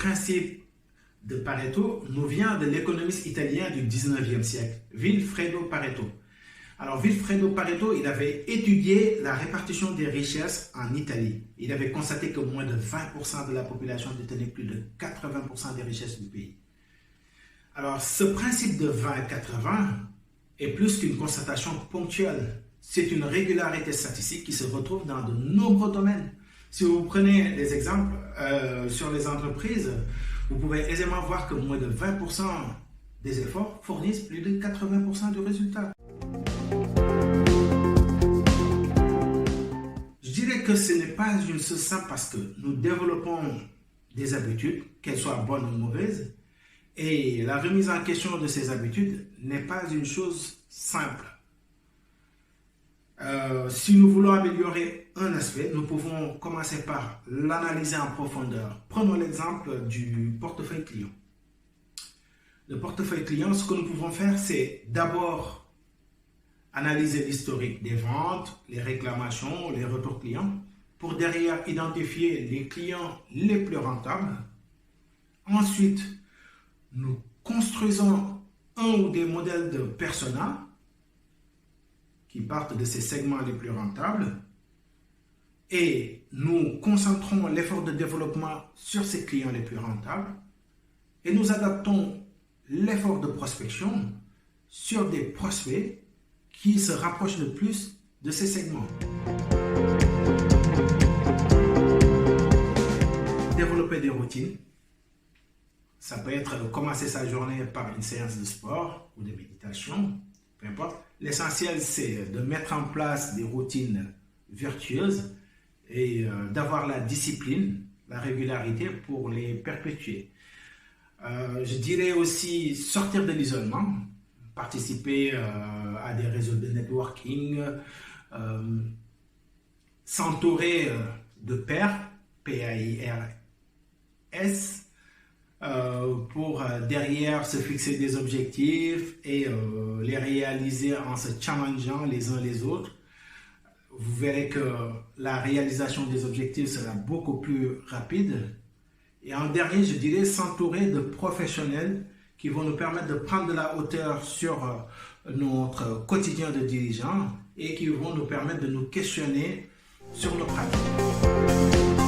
principe de Pareto nous vient de l'économiste italien du 19e siècle, Vilfredo Pareto. Alors, Vilfredo Pareto, il avait étudié la répartition des richesses en Italie. Il avait constaté que moins de 20% de la population détenait plus de 80% des richesses du pays. Alors, ce principe de 20-80 est plus qu'une constatation ponctuelle. C'est une régularité statistique qui se retrouve dans de nombreux domaines. Si vous prenez des exemples sur les entreprises, vous pouvez aisément voir que moins de 20% des efforts fournissent plus de 80% du résultat. Je dirais que ce n'est pas une chose simple parce que nous développons des habitudes, qu'elles soient bonnes ou mauvaises, et la remise en question de ces habitudes n'est pas une chose simple. Si nous voulons améliorer un aspect, nous pouvons commencer par l'analyser en profondeur. Prenons l'exemple du portefeuille client. Le portefeuille client, ce que nous pouvons faire, c'est d'abord analyser l'historique des ventes, les réclamations, les retours clients, pour derrière identifier les clients les plus rentables. Ensuite, nous construisons un ou des modèles de persona qui partent de ces segments les plus rentables et nous concentrons l'effort de développement sur ces clients les plus rentables et nous adaptons l'effort de prospection sur des prospects qui se rapprochent le plus de ces segments. Développer des routines. Ça peut être commencer sa journée par une séance de sport ou de méditation, peu importe. L'essentiel, c'est de mettre en place des routines vertueuses et d'avoir la discipline, la régularité pour les perpétuer. Je dirais aussi sortir de l'isolement, participer à des réseaux de networking, s'entourer de pairs, P-A-I-R-S, pour derrière se fixer des objectifs et les réaliser en se challengeant les uns les autres. Vous verrez que la réalisation des objectifs sera beaucoup plus rapide. Et en dernier, je dirais s'entourer de professionnels qui vont nous permettre de prendre de la hauteur sur notre quotidien de dirigeant et qui vont nous permettre de nous questionner sur nos pratiques.